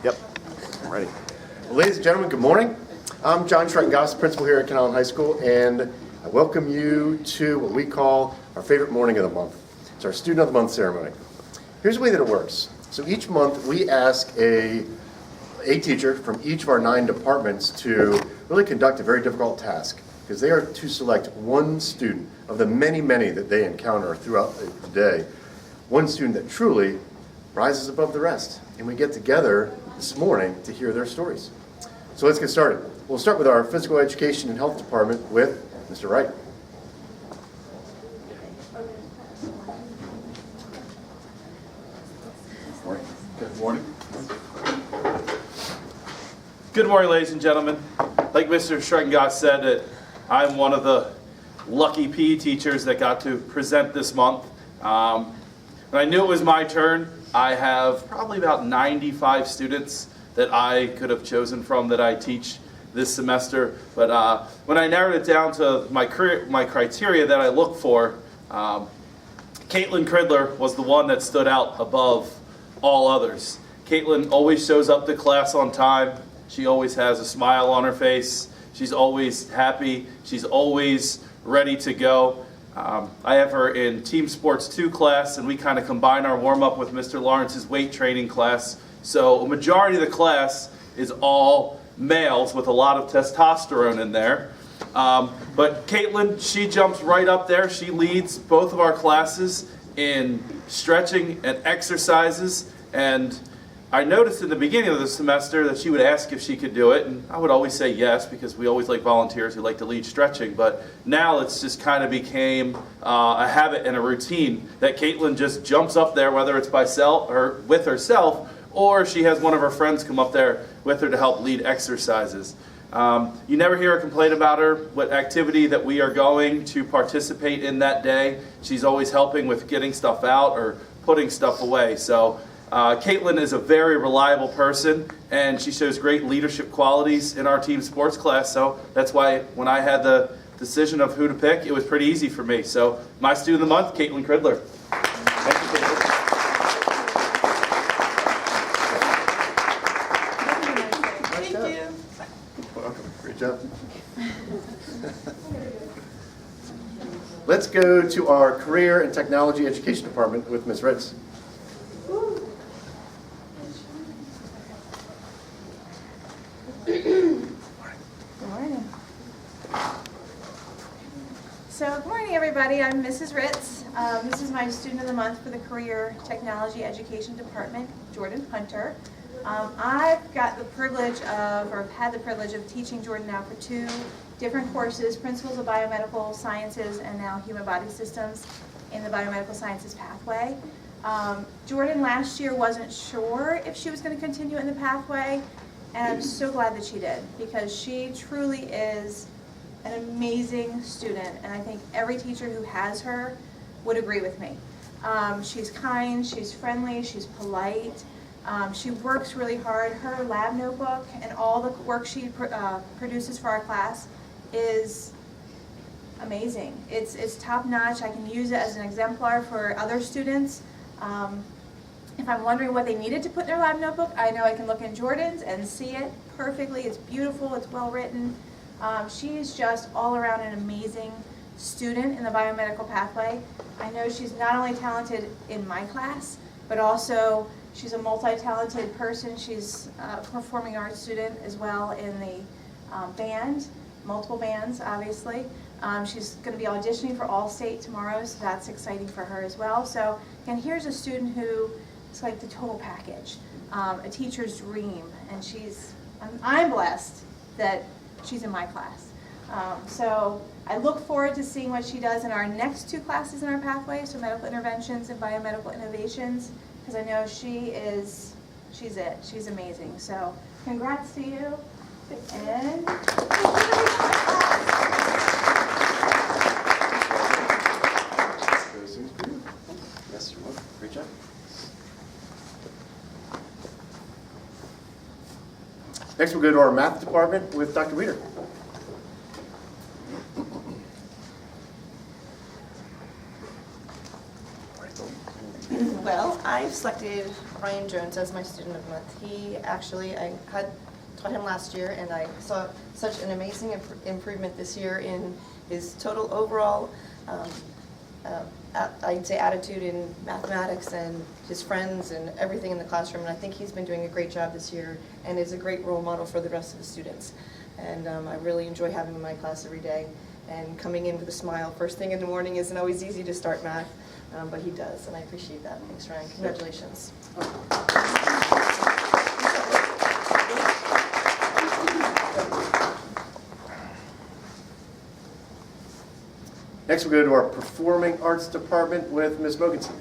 Yep, I'm ready. Well, ladies and gentlemen, good morning. I'm John Schrecken-Goss, principal here at Ken Island High School, and I welcome you to what we call our favorite morning of the month. It's our Student of the Month ceremony. Here's the way that it works. So each month we ask a teacher from each of our 9 departments to really conduct a very difficult task, because they are to select one student of the many, many that they encounter throughout the day, one student that truly rises above the rest. And we get together this morning to hear their stories. So let's get started. We'll start with our Physical Education and Health Department with Mr. Wright. Good morning. Good morning, ladies and gentlemen. Like Mr. Schrecken-Goss said, that I'm one of the lucky PE teachers that got to present this month. When I knew it was my turn, I have probably about 95 students that I could have chosen from that I teach this semester. But when I narrowed it down to my criteria that I look for, Caitlin Cridler was the one that stood out above all others. Caitlin always shows up to class on time. She always has a smile on her face. She's always happy. She's always ready to go. I have her in Team Sports 2 class, and we kind of combine our warm-up with Mr. Lawrence's weight training class. So a majority of the class is all males with a lot of testosterone in there. But Caitlin, she jumps right up there. She leads both of our classes in stretching and exercises. And I noticed in the beginning of the semester that she would ask if she could do it, and I would always say yes, because we always like volunteers who like to lead stretching. But now it's just kind of became a habit and a routine that Caitlin just jumps up there, whether it's by self or with herself, or she has one of her friends come up there with her to help lead exercises. You never hear her complain about what activity that we are going to participate in that day. She's always helping with getting stuff out or putting stuff away. So Caitlin is a very reliable person, and she shows great leadership qualities in our team sports class. So that's why when I had the decision of who to pick, it was pretty easy for me. So my student of the month, Caitlin Cridler. Thank you. Thank you. Welcome. Great job. Let's go to our Career and Technology Education Department with Ms. Ritz. Good morning, everybody. I'm Mrs. Ritz. This is my student of the month for the Career Technology Education Department, Jordan Hunter. I've got the privilege of, or had the privilege of teaching Jordan now for 2 different courses, Principles of Biomedical Sciences and now Human Body Systems in the Biomedical Sciences pathway. Jordan last year wasn't sure if she was going to continue in the pathway, and I'm so glad that she did, because she truly is an amazing student, and I think every teacher who has her would agree with me. She's kind, she's friendly, she's polite, she works really hard. Her lab notebook and all the work she produces for our class is amazing. It's top notch. I can use it as an exemplar for other students. If I'm wondering what they needed to put in their lab notebook, I know I can look in Jordan's and see it perfectly. It's beautiful, it's well written. She is just all around an amazing student in the biomedical pathway. I know she's not only talented in my class, but also she's a multi-talented person. She's a performing arts student as well in the band, multiple bands, obviously. She's going to be auditioning for All-State tomorrow, so that's exciting for her as well. So, and here's a student who is like the total package, a teacher's dream, and I'm blessed that she's in my class. So I look forward to seeing what she does in our next 2 classes in our pathway, so medical interventions and biomedical innovations, because I know she's it. She's amazing. So congrats to you. And Yes, you're welcome. Great job. Next, we'll go to our math department with Dr. Weeder. Well, I've selected Ryan Jones as my student of the month. He actually, I had taught him last year, and I saw such an amazing improvement this year in his total overall, I'd say, attitude in mathematics and his friends and everything in the classroom. And I think he's been doing a great job this year and is a great role model for the rest of the students. And I really enjoy having him in my class every day. And coming in with a smile first thing in the morning isn't always easy to start math, but he does, and I appreciate that. Thanks, Ryan. Congratulations. Next, we'll go to our Performing Arts Department with Ms. Mogensen.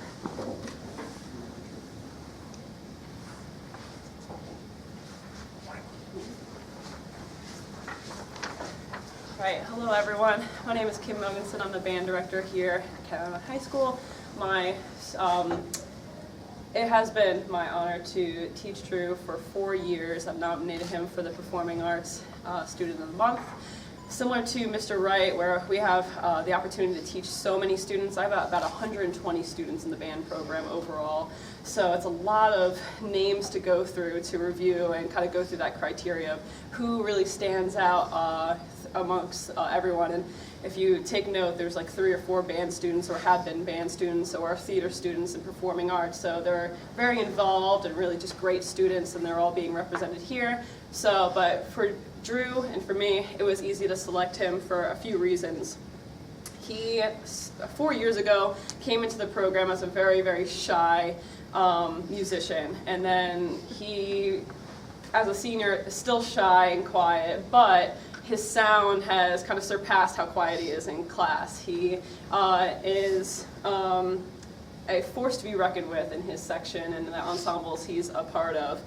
Right, hello everyone. My name is Kim Mogensen. I'm the band director here at Catalina High School. It has been my honor to teach Drew for 4 years. I've nominated him for the Performing Arts Student of the Month. Similar to Mr. Wright, where we have the opportunity to teach so many students. I have about 120 students in the band program overall. So it's a lot of names to go through to review and kind of go through that criteria of who really stands out amongst everyone. And if you take note, there's like 3 or 4 band students or have been band students or theater students in performing arts. So they're very involved and really just great students, and they're all being represented here. So, but for Drew and for me, it was easy to select him for a few reasons. He, 4 years ago, came into the program as a very, very shy musician. And then he, as a senior, is still shy and quiet, but his sound has kind of surpassed how quiet he is in class. He is a force to be reckoned with in his section and the ensembles he's a part of.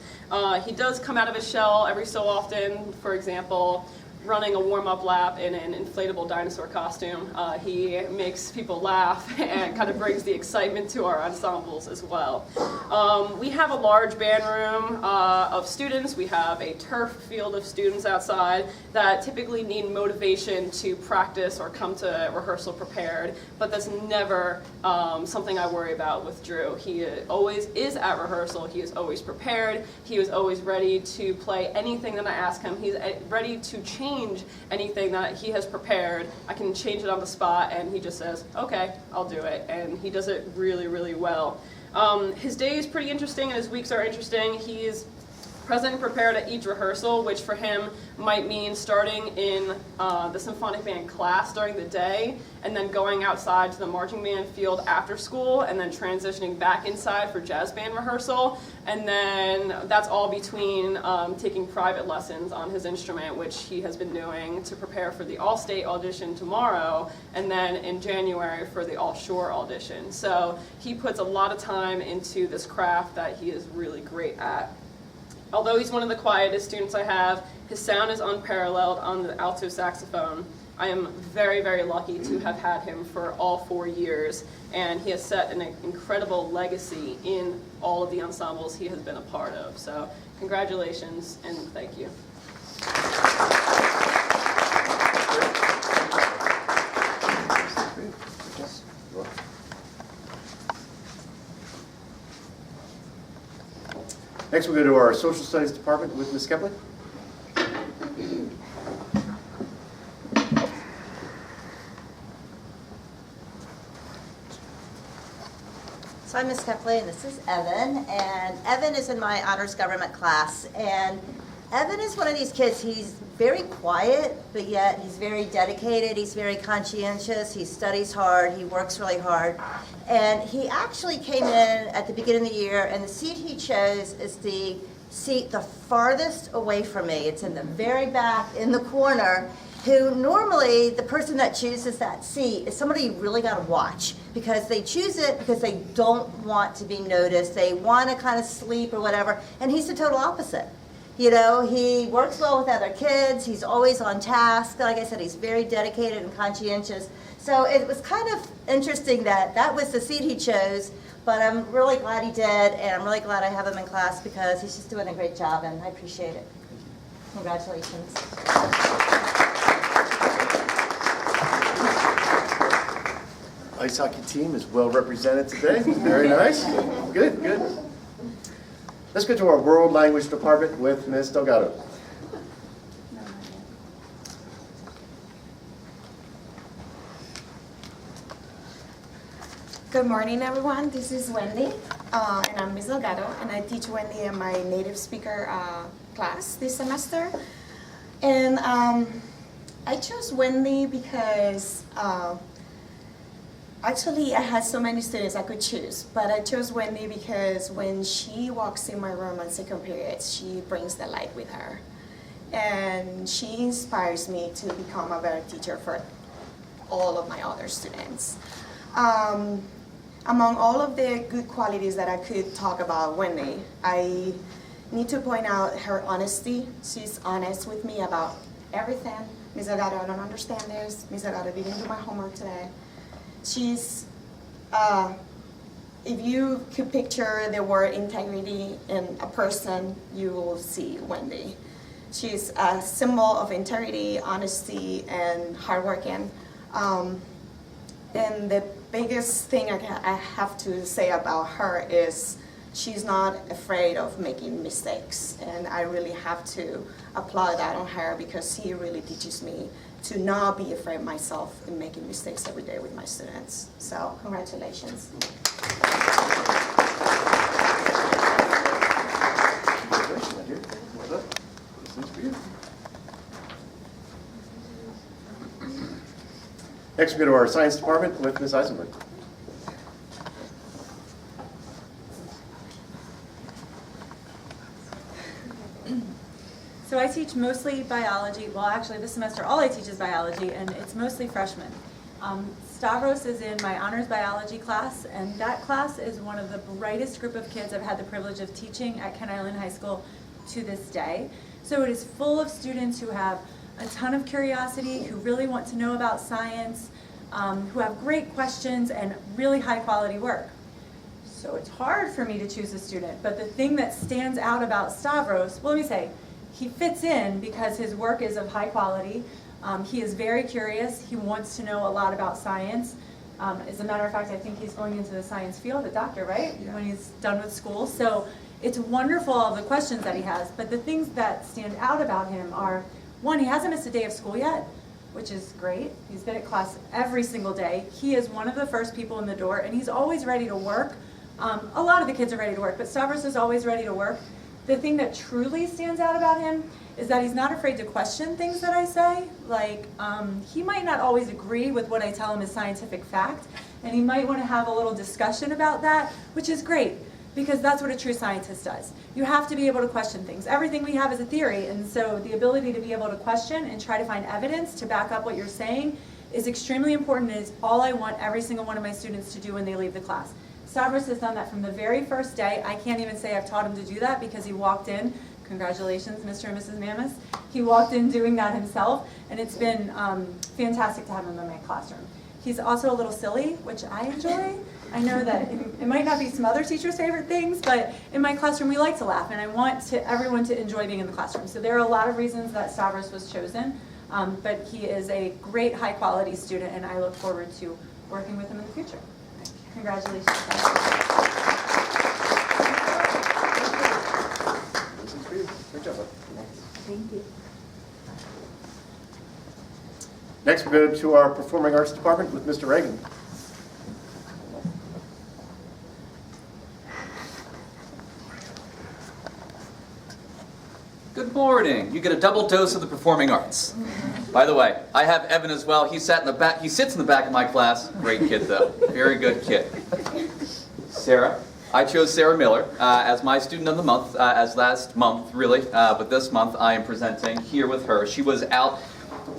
He does come out of his shell every so often. For example, running a warm-up lap in an inflatable dinosaur costume. He makes people laugh and kind of brings the excitement to our ensembles as well. We have a large band room of students. We have a turf field of students outside that typically need motivation to practice or come to rehearsal prepared, but that's never something I worry about with Drew. He always is at rehearsal. He is always prepared. He is always ready to play anything that I ask him. He's ready to change anything that he has prepared. I can change it on the spot, and he just says, okay, I'll do it. And he does it really, really well. His day is pretty interesting, and his weeks are interesting. He's present and prepared at each rehearsal, which for him might mean starting in the symphonic band class during the day, and then going outside to the marching band field after school, and then transitioning back inside for jazz band rehearsal. And then that's all between taking private lessons on his instrument, which he has been doing to prepare for the All-State audition tomorrow, and then in January for the All-Shore audition. So he puts a lot of time into this craft that he is really great at. Although he's one of the quietest students I have, his sound is unparalleled on the alto saxophone. I am very, very lucky to have had him for all 4 years, and he has set an incredible legacy in all of the ensembles he has been a part of. So congratulations and thank you. Next, we'll go to our Social Studies Department with Ms. Kepley. So I'm Ms. Kepley, and this is Evan. And Evan is in my honors government class. And Evan is one of these kids, he's very quiet, but yet he's very dedicated, he's very conscientious, he studies hard, he works really hard. And he actually came in at the beginning of the year, and the seat he chose is the seat the farthest away from me. It's in the very back, in the corner, who normally the person that chooses that seat is somebody you really got to watch, because they choose it because they don't want to be noticed, they want to kind of sleep or whatever, and he's the total opposite. You know, he works well with other kids, he's always on task. Like I said, he's very dedicated and conscientious. So it was kind of interesting that that was the seat he chose, but I'm really glad he did, and I'm really glad I have him in class because he's just doing a great job, and I appreciate it. Congratulations. ice hockey team is well represented today. Very nice. Good, good. Let's go to our world language department with Ms. Delgado. Good morning, everyone. This is Wendy, and I'm Ms. Delgado, and I teach Wendy in my native speaker class this semester. And I chose Wendy because actually I had so many students I could choose, but I chose Wendy because when she walks in my room on second period, she brings the light with her. And she inspires me to become a better teacher for all of my other students. Among all of the good qualities that I could talk about Wendy, I need to point out her honesty. She's honest with me about everything. Ms. Delgado, I don't understand this. Ms. Delgado, didn't do my homework today. She's, if you could picture the word integrity in a person, you will see Wendy. She's a symbol of integrity, honesty, and hardworking. And the biggest thing I have to say about her is she's not afraid of making mistakes. And I really have to applaud that on her because she really teaches me to not be afraid myself in making mistakes every day with my students. So congratulations. Congratulations, my dear. Well done. This is for you. Next, we go to our science department with Ms. Eisenberg. So I teach mostly biology. Well, actually, this semester all I teach is biology, and it's mostly freshmen. Stavros is in my honors biology class, and that class is one of the brightest group of kids I've had the privilege of teaching at Kent Island High School to this day. So it is full of students who have a ton of curiosity, who really want to know about science, who have great questions and really high quality work. So it's hard for me to choose a student, but the thing that stands out about Stavros, well, let me say, he fits in because his work is of high quality. He is very curious. He wants to know a lot about science. As a matter of fact, I think he's going into the science field, a doctor, right? Yeah. When he's done with school. So it's wonderful, all the questions that he has, but the things that stand out about him are, one, he hasn't missed a day of school yet, which is great. He's been at class every single day. He is one of the first people in the door, and he's always ready to work. A lot of the kids are ready to work, but Stavros is always ready to work. The thing that truly stands out about him is that he's not afraid to question things that I say. Like, he might not always agree with what I tell him is scientific fact, and he might want to have a little discussion about that, which is great, because that's what a true scientist does. You have to be able to question things. Everything we have is a theory, and so the ability to be able to question and try to find evidence to back up what you're saying is extremely important, and is all I want every single one of my students to do when they leave the class. Stavros has done that from the very first day. I can't even say I've taught him to do that because he walked in. Congratulations, Mr. and Mrs. Mammis. He walked in doing that himself, and it's been fantastic to have him in my classroom. He's also a little silly, which I enjoy. I know that it might not be some other teachers' favorite things, but in my classroom we like to laugh, and I want everyone to enjoy being in the classroom. So there are a lot of reasons that Stavros was chosen, but he is a great high-quality student, and I look forward to working with him in the future. Congratulations. Great job. Thank you. Next, we go to our performing arts department with Mr. Reagan. Good morning. You get a double dose of the performing arts. By the way, I have Evan as well. He sits in the back of my class. Great kid, though. Very good kid. Sarah. I chose Sarah Miller as my student of the month, as last month, really. But this month, I am presenting here with her. She was out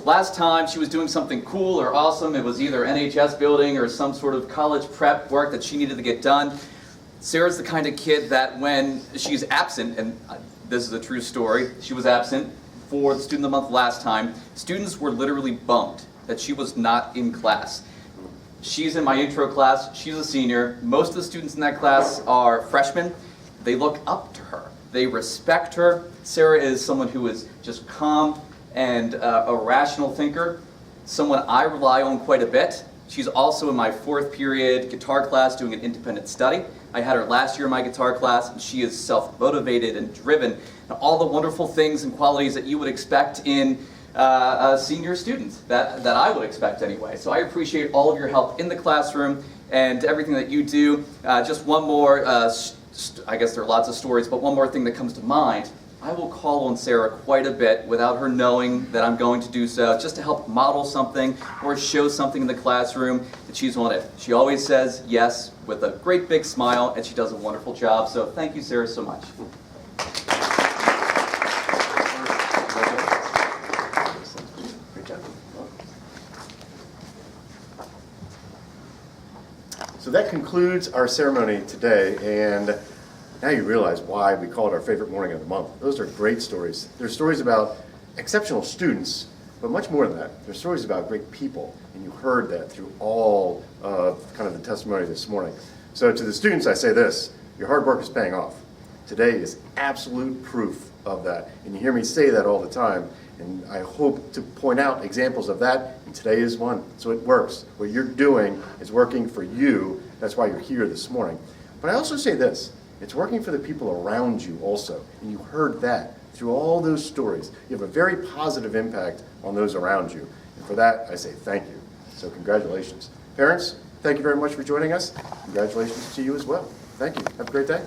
last time. She was doing something cool or awesome. It was either NHS building or some sort of college prep work that she needed to get done. Sarah's the kind of kid that when she's absent, and this is a true story, she was absent for the Student of the Month last time. Students were literally bummed that she was not in class. She's in my intro class. She's a senior. Most of the students in that class are freshmen. They look up to her. They respect her. Sarah is someone who is just calm and a rational thinker, someone I rely on quite a bit. She's also in my 4th period guitar class doing an independent study. I had her last year in my guitar class, and she is self-motivated and driven, and all the wonderful things and qualities that you would expect in a senior student, that I would expect anyway. So I appreciate all of your help in the classroom and everything that you do. Just one more, I guess there are lots of stories, but one more thing that comes to mind. I will call on Sarah quite a bit without her knowing that I'm going to do so, just to help model something or show something in the classroom that she's wanted. She always says yes with a great big smile, and she does a wonderful job. So thank you, Sarah, so much. Great job. So that concludes our ceremony today, and now you realize why we call it our favorite morning of the month. Those are great stories. They're stories about exceptional students, but much more than that. They're stories about great people, and you heard that through all of kind of the testimony this morning. So to the students, I say this: your hard work is paying off. Today is absolute proof of that, and you hear me say that all the time, and I hope to point out examples of that, and today is one. So it works. What you're doing is working for you. That's why you're here this morning. But I also say this: it's working for the people around you also, and you heard that through all those stories. You have a very positive impact on those around you, and for that, I say thank you. So congratulations. Parents, thank you very much for joining us. Congratulations to you as well. Thank you. Have a great day.